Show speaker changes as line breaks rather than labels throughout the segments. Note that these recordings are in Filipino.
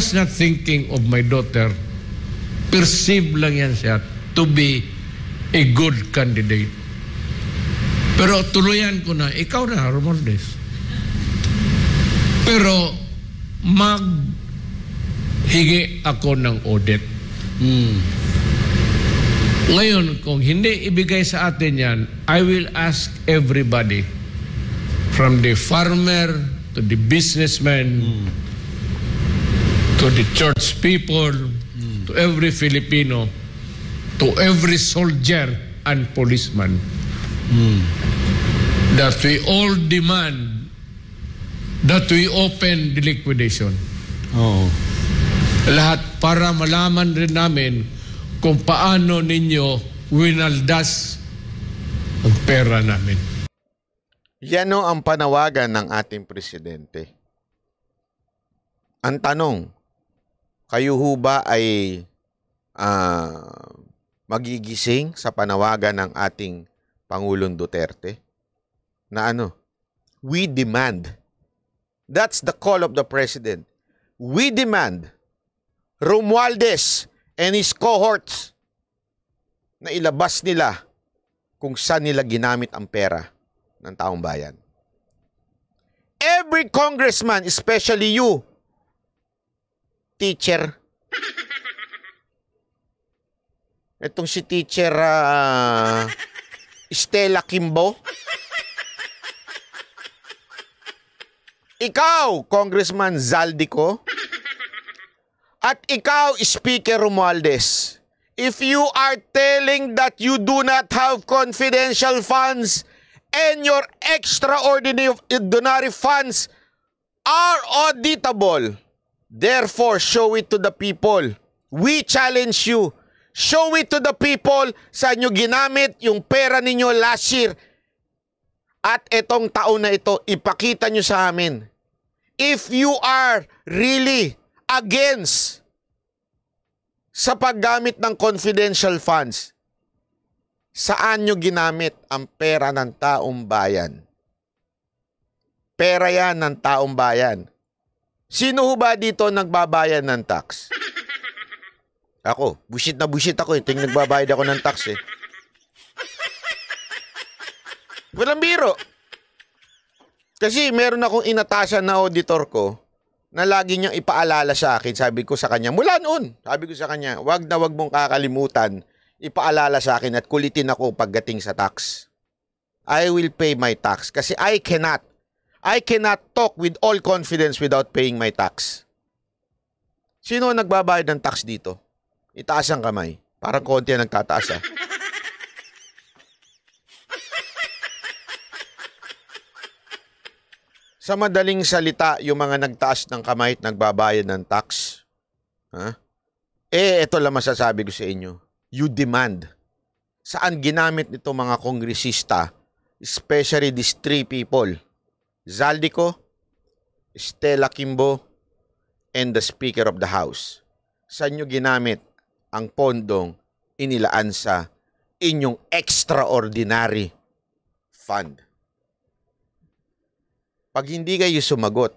was not thinking of my daughter. Perceive lang yan siya to be a good candidate. Pero tuluyan ko na, ikaw na, Romualdez. Pero maghingi ako ng audit. Ngayon, kung hindi ibigay sa atin yan, I will ask everybody, from the farmer to the businessman, to the church people, to every Filipino, to every soldier and policeman, that we all demand that we open the liquidation. Lahat para malaman rin namin kung paano ninyo winaldas ang pera namin.
Yan o ang panawagan ng ating presidente. Ang tanong, kayo ho ba ay magigising sa panawagan ng ating Pangulong Duterte? Na we demand. That's the call of the president. We demand Romualdez and his cohorts na ilabas nila kung saan nila ginamit ang pera ng taong bayan. Every congressman, especially you, teacher. Itong si teacher Stella Kimbo. Ikaw, Congressman Zaldico. At ikaw, Speaker Romualdez. If you are telling that you do not have confidential funds and your extraordinary funds are auditable, therefore show it to the people. We challenge you. Show it to the people saan nyo ginamit yung pera ninyo last year. At itong taon na ito, ipakita nyo sa amin. If you are really against sa paggamit ng confidential funds, saan nyo ginamit ang pera ng taong bayan? Pera yan ng taong bayan. Sino ba dito nagbabayad ng tax? Ako. Bullshit na bullshit ako. Ito yung nagbabayad ako ng tax eh. Walang biro. Kasi meron akong inatasan na auditor ko na lagi niyang ipaalala sa akin. Sabi ko sa kanya, mula noon, sabi ko sa kanya, wag na wag mong kakalimutan, ipaalala sa akin at kulitin ako pagdating sa tax. I will pay my tax. Kasi I cannot talk with all confidence without paying my tax. Sino ang nagbabayad ng tax dito? Itaas ang kamay. Parang konti ang nagtataas ah. Sa madaling salita, yung mga nagtaas ng kamay at nagbabayad ng tax, ito lang masasabi ko sa inyo. You demand. Saan ginamit nito mga kongresista, especially these three people, Zaldico, Stella Kimbo, and the Speaker of the House. Saan nyo ginamit ang pondong inilaan sa inyong extraordinary fund? Pag hindi kayo sumagot,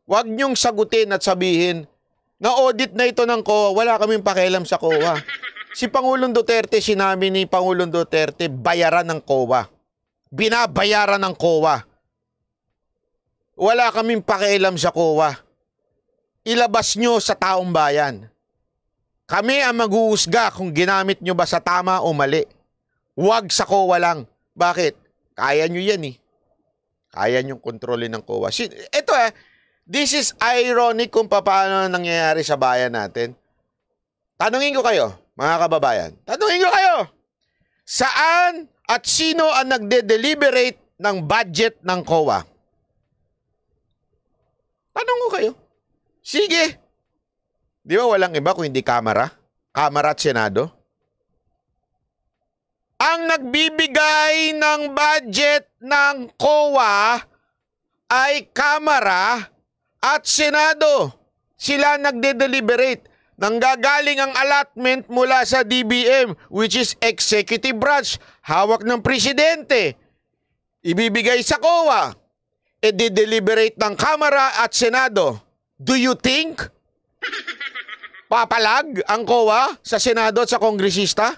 huwag nyong sagutin at sabihin, na-audit na ito ng COA, wala kaming pakialam sa COA. Si Pangulong Duterte, sinabi ni Pangulong Duterte, bayaran ng COA. Binabayaran ng COA. Wala kaming pakialam sa COA. Ilabas nyo sa taong bayan. Kami ang mag-uusga kung ginamit nyo ba sa tama o mali. Huwag sa COA lang. Bakit? Kaya nyo yan eh. Kaya niyong kontrolin ng COA. Ito this is ironic kung paano nangyayari sa bayan natin. Tanungin ko kayo, mga kababayan. Tanungin ko kayo, saan at sino ang nagde-deliberate ng budget ng COA? Tanong ko kayo. Sige. Di ba walang iba kung hindi Kamara? Kamara at Senado? Ang nagbibigay ng budget ng COA ay Kamara at Senado. Sila nagde-deliberate. Nanggagaling ang allotment mula sa DBM, which is executive branch, hawak ng presidente. Ibibigay sa COA. E-deliberate ng Kamara at Senado. Do you think Papalag ang COA sa Senado at sa kongresista?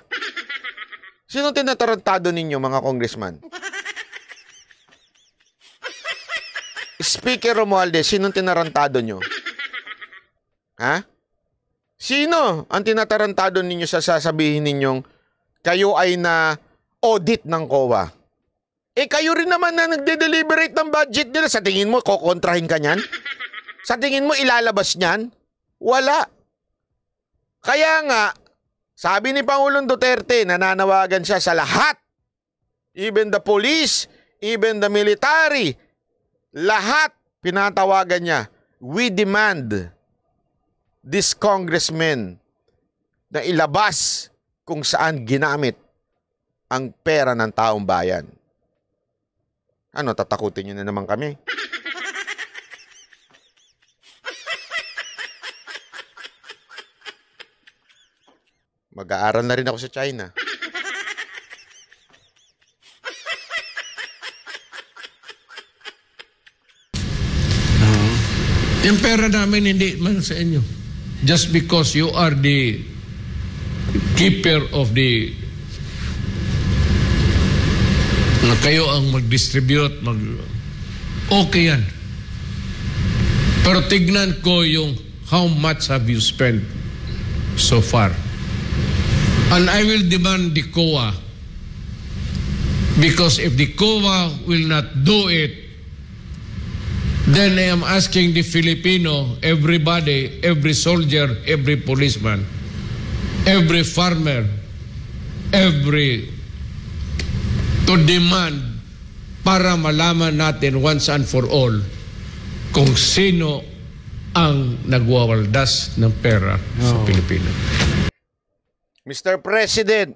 Sino tinatarantado ninyo, mga congressman? Speaker Romualdez, sino tinarantado nyo? Ha? Sino ang tinatarantado ninyo sa sasabihin ninyong kayo ay na audit ng COA? Eh kayo rin naman na nagde-deliberate ng budget nila. Sa tingin mo, kokontrahin ka niyan? Sa tingin mo, ilalabas niyan? Wala. Kaya nga, sabi ni Pangulong Duterte, nananawagan siya sa lahat. Even the police, even the military, lahat pinatawagan niya. We demand this congressman na ilabas kung saan ginamit ang pera ng taong bayan. Ano, tatakutin niyo na naman kami? Mag-aaral na rin ako sa China.
Yung pera namin hindi man sa inyo. Just because you are the keeper of the na kayo ang mag-distribute, okay yan. Pero tignan ko yung how much have you spent so far. And I will demand the COA, because if the COA will not do it, then I am asking the Filipino, everybody, every soldier, every policeman, every farmer, to demand para malaman natin once and for all kung sino ang nagwawaldas ng pera sa Pilipinas.
Mr. President,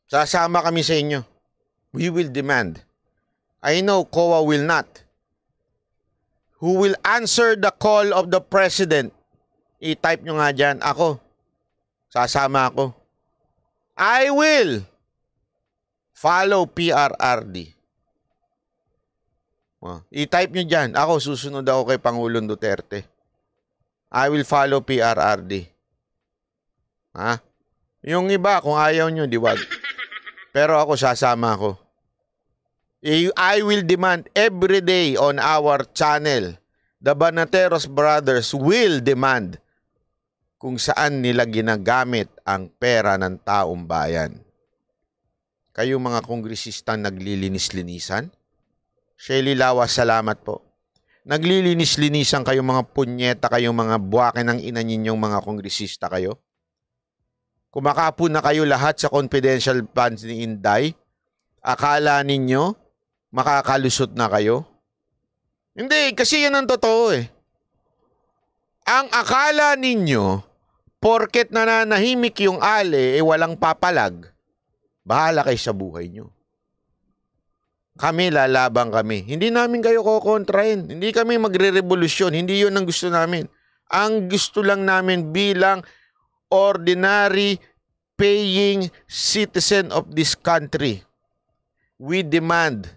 sasama kami sa inyo. We will demand. I know COA will not. Who will answer the call of the President? I-type nyo nga dyan. Ako. Sasama ako. I will follow PRRD. I-type nyo dyan. Ako, susunod ako kay Pangulong Duterte. I will follow PRRD. Ha? Yung iba, kung ayaw nyo, di wag. Pero ako, sasama ako. I will demand every day on our channel. The Banateros Brothers will demand kung saan nila ginagamit ang pera ng taong bayan. Kayo mga kongresistang naglilinis-linisan, Shelly Lawas, salamat po. Naglilinis-linisan kayo mga punyeta, kayo mga buwake ng ina ninyong mga kongresista kayo. Kumakapo na kayo lahat sa confidential funds ni Inday. Akala ninyo makakalusot na kayo? Hindi, kasi yan ang totoo eh. Ang akala ninyo, porket nananahimik yung ale, walang papalag, bahala kayo sa buhay nyo. Kami, lalabang kami. Hindi namin kayo kokontrahin. Hindi kami magre-revolusyon. Hindi yun ang gusto namin. Ang gusto lang namin bilang ordinary paying citizen of this country, we demand,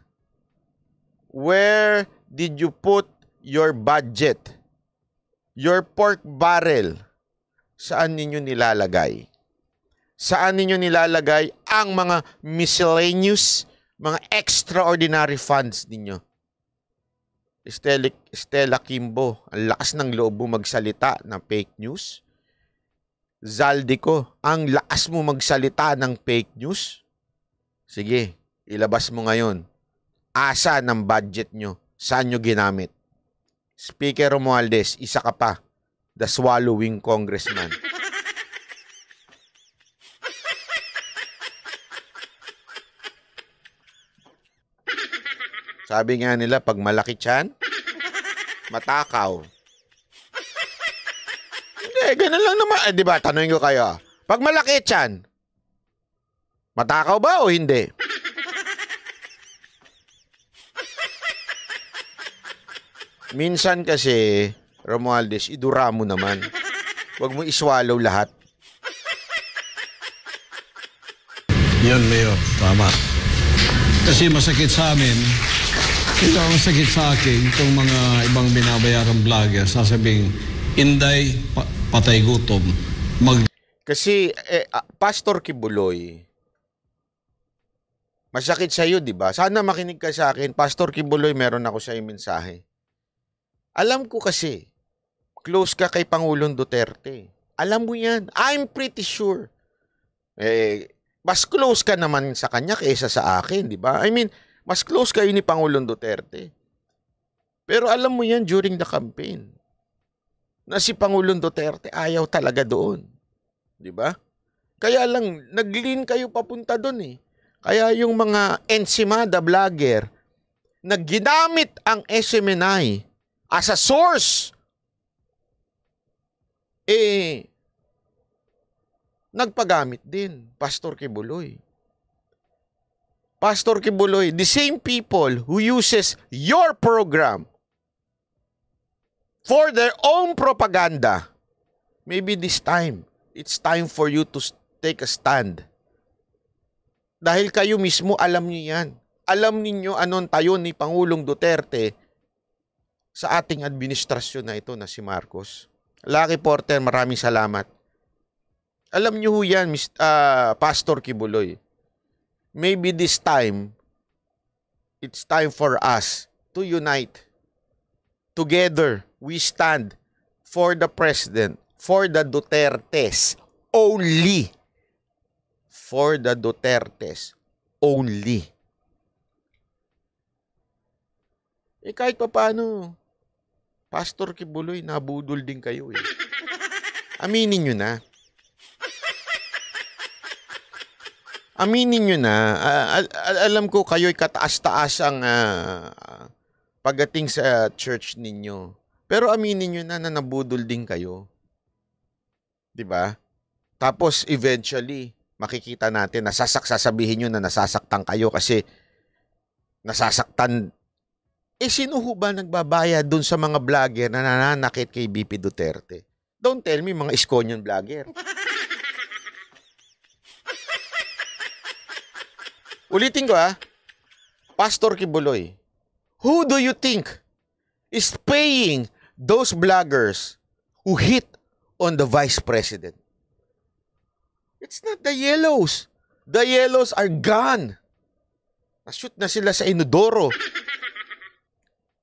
where did you put your budget? Your pork barrel, saan ninyo nilalagay? Saan ninyo nilalagay ang mga miscellaneous, mga extraordinary funds ninyo? Stella Kimbo, ang lakas ng loob mo magsalita ng fake news. Zaldico, ang lakas mo magsalita ng fake news. Sige, ilabas mo ngayon. Asa ng budget nyo? Saan nyo ginamit? Speaker Romualdez, isa ka pa. The swallowing congressman. Sabi nga nila, pag malaki tiyan, matakaw. Hindi, ganun lang naman. Eh, di ba, tanongin ko kayo. Pag malaki tiyan, matakaw ba o hindi? Minsan kasi, Romualdez, idura mo naman. Huwag mo iswallow lahat.
Yan, Mayor. Tama. Kasi masakit sa amin, ito ang masakit sa akin, itong mga ibang binabayarang vlogger, sasabing, Inday, patay gutom.
Kasi, Pastor Kibuloy, masakit sa'yo, di ba? Sana makinig ka sa akin. Pastor Kibuloy, meron ako sa'yo mensahe. Alam ko kasi, close ka kay Pangulong Duterte. Alam mo yan. I'm pretty sure. Mas close ka naman sa kanya kaysa sa akin, di ba? I mean, mas close kayo ni Pangulong Duterte. Pero alam mo yan during the campaign, na si Pangulong Duterte ayaw talaga doon. Di ba? Kaya lang, nag-lean kayo papunta doon eh. Kaya yung mga ensimada vlogger na ginamit ang SMNI as a source, nagpagamit din, Pastor Kibuloy. Pastor Kibuloy, the same people who uses your program for their own propaganda, maybe this time, it's time for you to take a stand. Dahil kayo mismo, alam niyo yan. Alam niyo anong tayo ni Pangulong Duterte sa ating administrasyon na ito na si Marcos. Lucky Porter, maraming salamat. Alam niyo ho yan, Pastor Kibuloy. Maybe this time, it's time for us to unite. Together, we stand for the President, for the Dutertes only. For the Dutertes only. Kahit pa paano, Pastor Kibuloy, nabudol din kayo eh. Aminin nyo na. Aminin nyo na. Alam ko kayo'y kataas-taas ang pagdating sa church ninyo. Pero aminin nyo na nabudol din kayo. Diba? Tapos eventually, makikita natin, sasabihin nyo na nasasaktan kayo kasi nasasaktan. Sino ho ba nagbabayad dun sa mga vlogger na nananakit kay BP Duterte? Don't tell me mga Iskonyon vlogger. Ulitin ko Pastor Kibuloy, who do you think is paying those bloggers who hit on the Vice President? It's not the yellows. The yellows are gone. Nashoot na sila sa inodoro.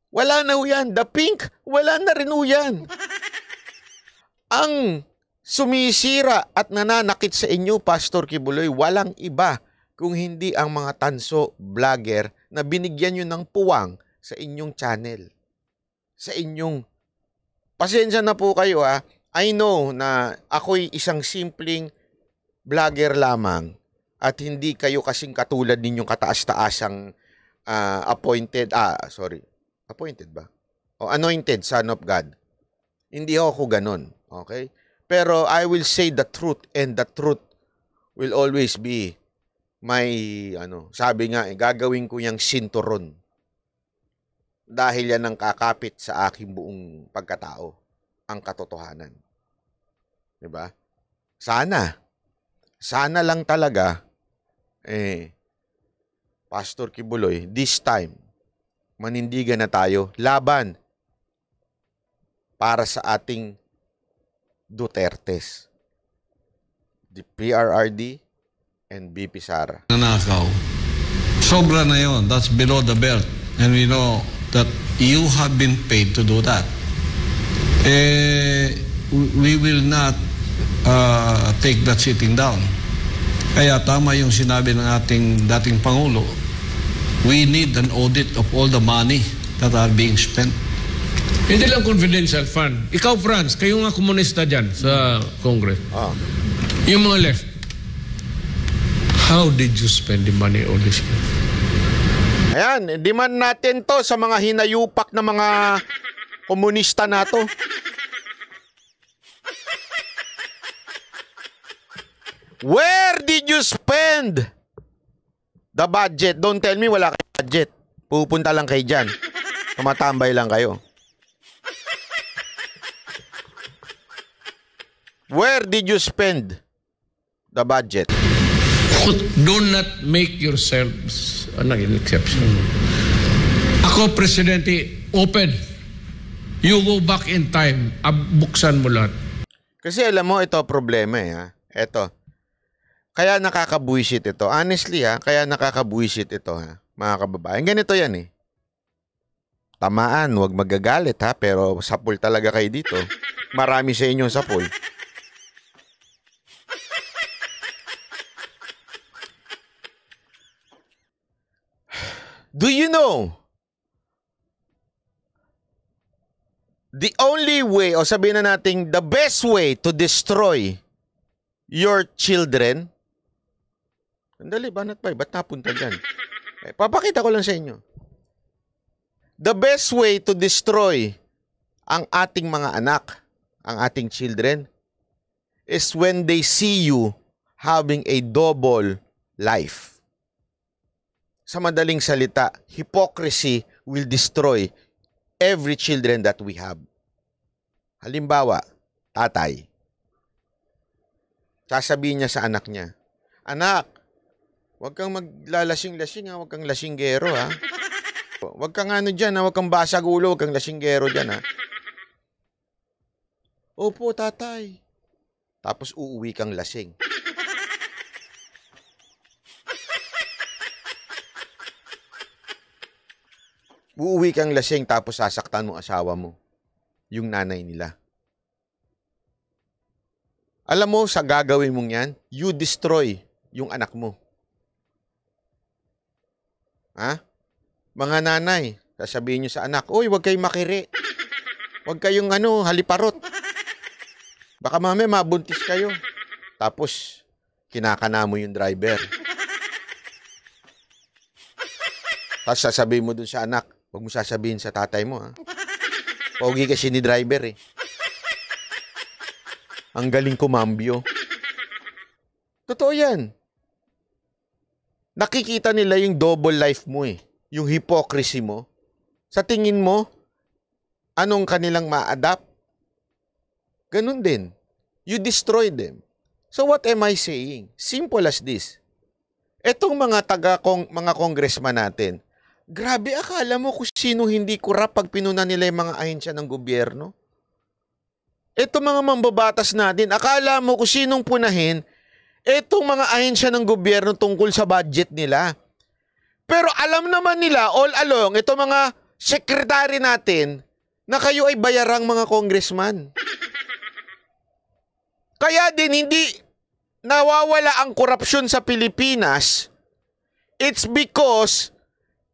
Wala na ho yan. The pink, wala na rin ho yan. Ang sumisira at nananakit sa inyo, Pastor Kibuloy, walang iba kung hindi ang mga tanso vlogger na binigyan nyo ng puwang sa inyong channel. Sa inyong... Pasensya na po kayo I know na ako'y isang simpleng vlogger lamang at hindi kayo kasing katulad ninyong kataas-taasang appointed ba? O anointed son of God. Hindi ako ganon. Okay? Pero I will say the truth and the truth will always be sabi nga, gagawin ko yung sinturon. Dahil yan ang kakapit sa aking buong pagkatao. Ang katotohanan. Diba? Sana lang talaga, Pastor Kibuloy, this time, manindigan na tayo, laban para sa ating Dutertes. The PRRD and BP Sara.
Nanakaw. Sobra na yon. That's below the belt. And we know that you have been paid to do that. We will not take that sitting down. Kaya tama yung sinabi ng ating dating Pangulo. We need an audit of all the money that are being spent.
Hindi lang confidential fund. Ikaw, Franz, kayo nga komunista dyan sa Congress. Yung mga left, how did you spend the money all this year?
Ayan, demand natin to sa mga hinayupak na mga komunista na to. Where did you spend the budget? Don't tell me wala kayong budget. Pupunta lang kayo dyan. Tumatambay lang kayo. Where did you spend the budget?
Do not make yourselves an exception. Ako, Presidente, open. You go back in time, buksan mo lahat.
Kasi alam mo, ito problema eh. Ha? Ito. Kaya nakakabuisit ito. Honestly ha, kaya nakakabuisit ito ha. Mga kababayan, ganito yan eh. Tamaan, huwag magagalit ha, pero sapul talaga kayo dito. Marami sa inyo sapul. Do you know? The only way, o sabihin na natin, the best way to destroy your children. Sandali, banat pa, ba't napunta dyan? Papakita ko lang sa inyo. The best way to destroy ang ating mga anak, ang ating children, is when they see you having a double life. Sa madaling salita, hypocrisy will destroy every children that we have. Halimbawa, tatay. Sasabihin niya sa anak niya, anak, huwag kang maglalasing-lasing ha, huwag kang lasinggero ha. Huwag kang ano dyan ha, huwag kang basag ulo, huwag kang lasinggero dyan ha. Opo, tatay. Tapos uuwi kang lasing. Uuwi kang lasing tapos sasaktan mo asawa mo, yung nanay nila. Alam mo, sa gagawin mong yan, you destroy yung anak mo. Ha? Mga nanay, sasabihin nyo sa anak, uy, huwag kayong makiri. Huwag kayong haliparot. Baka mamaya mabuntis kayo. Tapos, kinakana mo yung driver. Tapos sasabihin mo dun sa anak, huwag mo sasabihin sa tatay mo, ha? Pogi kasi ni driver, eh. Ang galing kumambyo. Totoo yan. Nakikita nila yung double life mo, eh. Yung hypocrisy mo. Sa tingin mo, anong kanilang ma-adapt? Ganun din. You destroy them. So what am I saying? Simple as this. Etong mga mga congressman natin, grabe, akala mo kung sino hindi kurap pag pinunan nila yung mga ahensya ng gobyerno? Etong mga mambabatas natin, akala mo kung sinong punahin etong mga ahensya ng gobyerno tungkol sa budget nila. Pero alam naman nila all along, itong mga sekretary natin, na kayo ay bayarang mga congressman. Kaya din hindi nawawala ang korupsyon sa Pilipinas. It's because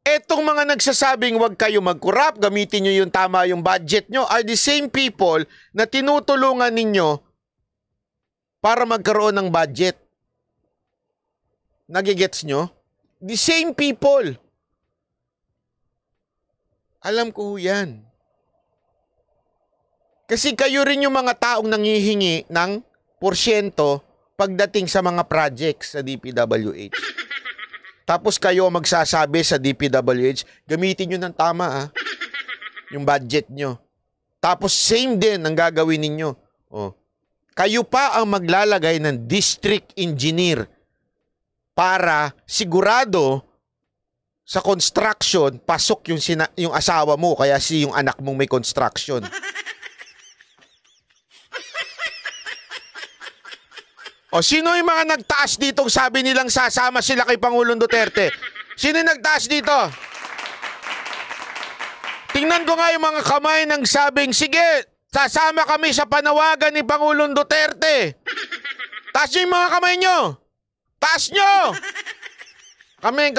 etong mga nagsasabing wag kayo mag-corrupt, gamitin nyo yung tama yung budget nyo, are the same people na tinutulungan ninyo para magkaroon ng budget. Nagigets nyo? The same people. Alam ko yan. Kasi kayo rin yung mga taong nangihingi ng porsyento pagdating sa mga projects sa DPWH. Tapos kayo magsasabi sa DPWH, gamitin nyo ng tama ha, yung budget nyo. Tapos same din ang gagawin ninyo. Oh. Kayo pa ang maglalagay ng district engineer para sigurado sa construction, pasok yung asawa mo, kaya yung anak mong may construction. O, sino yung mga nagtaas ditong sabi nilang sasama sila kay Pangulong Duterte? Sino yung nagtaas dito? Tingnan ko nga yung mga kamay ng sabing, sige, sasama kami sa panawagan ni Pangulong Duterte. Taas nyo yung mga kamay nyo. Taas nyo! Kami.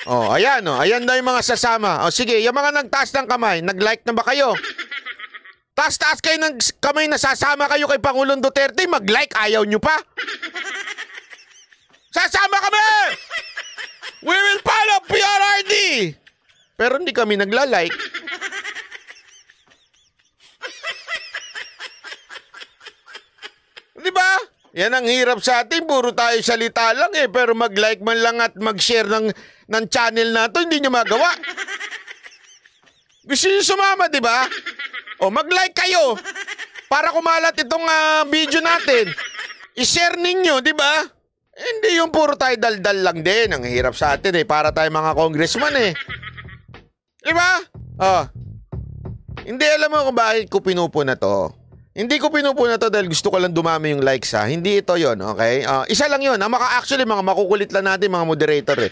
Ayan daw yung mga sasama. Sige, yung mga nagtaas ng kamay, nag-like na ba kayo? Taas-taas kayo ng kamay na sasama kayo kay Pangulong Duterte, mag-like, ayaw nyo pa? Sasama kami! We will follow PRRD! Pero hindi kami nagla-like. Di ba? Yan ang hirap sa atin, puro tayo salita lang eh, pero mag-like man lang at mag-share ng channel na to, hindi nyo magawa. Gusto nyo sumama, di ba? O, mag-like kayo para kumalat itong video natin. I-share ninyo, di ba? Hindi yung puro tayo daldal lang din. Ang hirap sa atin eh, para tayo mga congressman eh. Di ba? Hindi, alam mo kung bakit ko pinupuna to. Hindi ko pinupuna to dahil gusto ko lang dumami yung likes ha. Hindi ito yon, okay? Isa lang yon. Actually, mga makukulit lang natin mga moderator eh.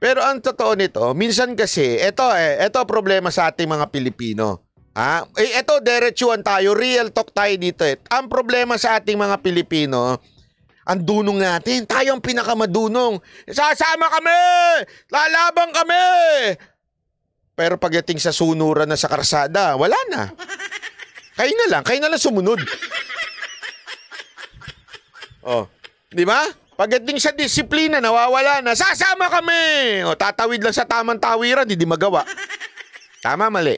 Pero ang totoo nito, minsan kasi, ito problema sa ating mga Pilipino. Ha? Ito, diretsuhan tayo, real talk tayo dito eh. Ang problema sa ating mga Pilipino, ang dunong natin, tayo ang pinakamadunong. Sasama kami! Lalabang kami! Pero pagdating sa sunuran na sa karsada, wala na. Kayo na lang sumunod. Oh, di ba? Pagdating sa disiplina, nawawala na. Sasama kami! O, tatawid lang sa tamang tawiran, hindi magawa. Tama, mali.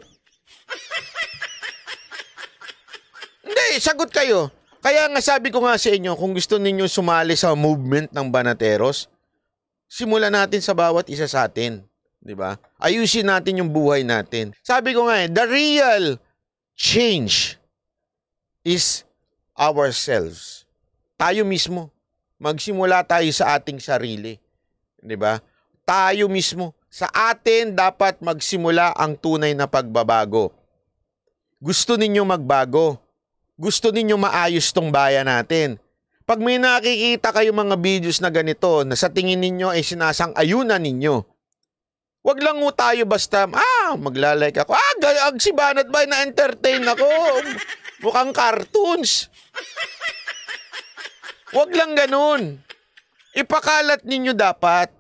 Hindi, sagot kayo. Kaya nga sabi ko nga sa inyo, kung gusto ninyo sumali sa movement ng Banateros, simulan natin sa bawat isa sa atin. Di ba? Ayusin natin yung buhay natin. Sabi ko nga the real change is ourselves. Tayo mismo. Magsimula tayo sa ating sarili. Di ba? Tayo mismo. Sa atin dapat magsimula ang tunay na pagbabago. Gusto ninyo magbago. Gusto ninyo maayos tong bayan natin. Pag may nakikita kayo mga videos na ganito na sa tingin ninyo ay sinasang-ayunan ninyo, wag lang mo tayo basta, maglalike ako. Si Banat Bay na-entertain ako. Mukhang cartoons. Wag lang ganun. Ipakalat ninyo dapat.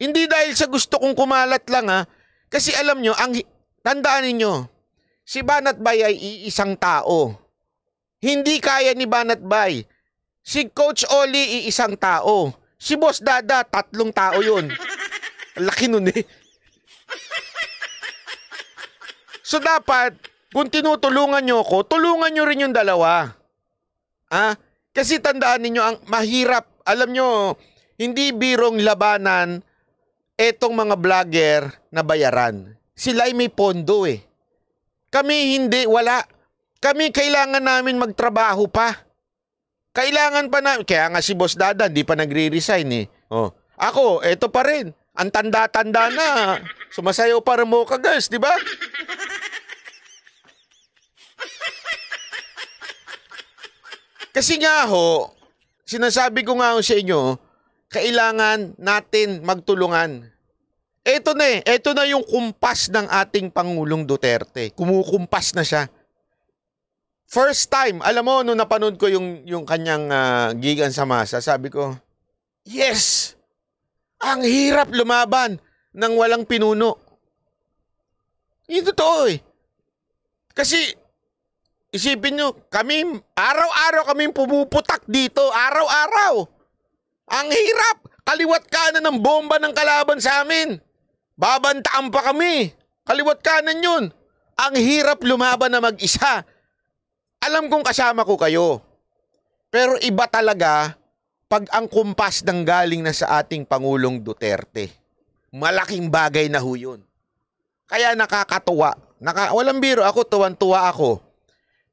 Hindi dahil sa gusto kong kumalat lang ha. Kasi alam nyo, tandaan ninyo, si Banat Bay ay iisang tao. Hindi kaya ni Banat Bay. Si Coach Oli iisang tao. Si Boss Dada, 3 tao yun. Laki nun eh. So dapat, kung tinutulungan nyo ako, tulungan nyo rin yung dalawa. Kasi tandaan ninyo, ang mahirap, alam nyo, hindi birong labanan etong mga vlogger na bayaran. Sila ay may pondo eh. Kami hindi, wala. Kami kailangan namin magtrabaho pa. Kailangan pa na, kaya nga si Boss Dada, hindi pa nagre-resign eh. Ako, eto pa rin. Ang tanda-tanda na. Sumasayaw para mo ka guys, di ba? Kasi nga ho, sinasabi ko nga ho sa inyo, kailangan natin magtulungan. Eto na yung kumpas ng ating Pangulong Duterte. Kumukumpas na siya. First time, alam mo, nung napanood ko yung kanyang gigan sa masa, sabi ko, yes! Ang hirap lumaban ng walang pinuno. Yung totoo eh. Kasi, isipin nyo, kami, araw-araw kami pumuputak dito, araw-araw. Ang hirap, kaliwat kanan ng bomba ng kalaban sa amin. Babantaan pa kami, kaliwat kanan yun. Ang hirap lumaban na mag-isa. Alam kong kasama ko kayo. Pero iba talaga pag ang kumpas ng galing na sa ating Pangulong Duterte. Malaking bagay na ho yun. Kaya nakakatuwa. Walang biro ako, tuwan-tuwa ako.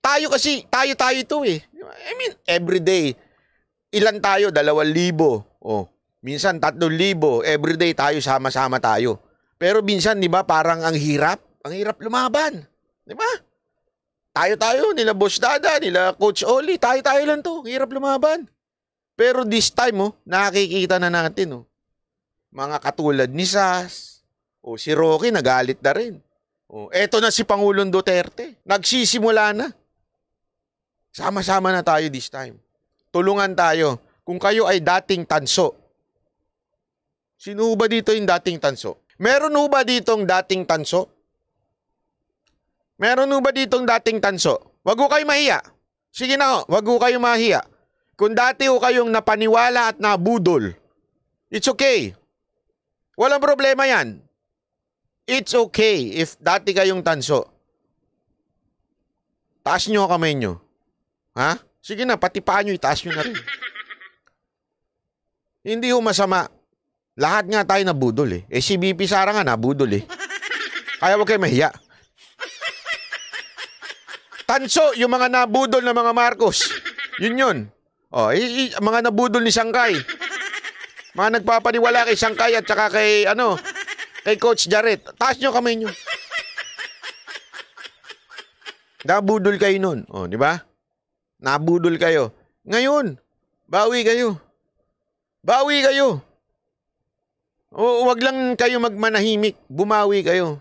Tayo kasi, tayo ito eh. I mean, everyday. Ilan tayo? 2,000. Minsan 3,000. Everyday tayo, sama-sama tayo. Pero minsan, di ba, parang ang hirap. Ang hirap lumaban. Di ba? Tayo, nila Boss Dada, nila Coach Oli, tayo lang to. Hirap lumaban. Pero this time, nakikita na natin, mga katulad ni Sas, si Rocky, nagalit na rin. Eto na si Pangulong Duterte. Nagsisimula na. Sama-sama na tayo this time. Tulungan tayo. Kung kayo ay dating tanso. Sino ba dito yung dating tanso? Meron ho ba ditong dating tanso? Meron ho ba ditong dating tanso? Wag ho kayo mahiya. Sige na ho, wag ho kayo mahiya. Kung dati ho kayong napaniwala at nabudol, it's okay. Walang problema yan. It's okay if dati kayong tanso. Taas nyo kamay nyo. Ha? Sige na, pati paa nyo, itaas nyo na rin. Hindi ho masama. Lahat nga tayo nabudol eh. Si BP Sara nga nabudol eh. Kaya wag kayo mahiya. Tanso, yung mga nabudol na mga Marcos. Yun. Mga nabudol ni Sangkay. Mga nagpapaniwala kay Sangkay at saka kay Coach Jaret. Taas nyo kamay nyo. Nabudol kayo nun. Di ba? Nabudol kayo. Ngayon, bawi kayo. Bawi kayo. O wag lang kayo magmanahimik. Bumawi kayo.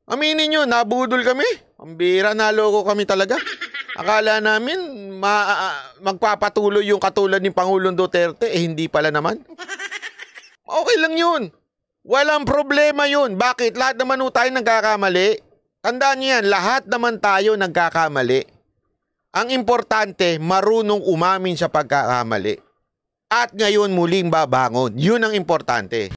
Aminin nyo, nabudol kami. Ang bira, naloko kami talaga. Akala namin magpapatuloy yung katulad ni Pangulong Duterte. Hindi pala naman. Okay lang yun. Walang problema yun. Bakit? Lahat naman tayo nagkakamali. Tandaan niyo yan, lahat naman tayo nagkakamali. Ang importante, marunong umamin sa pagkakamali. At ngayon muling babangon. Yun ang importante.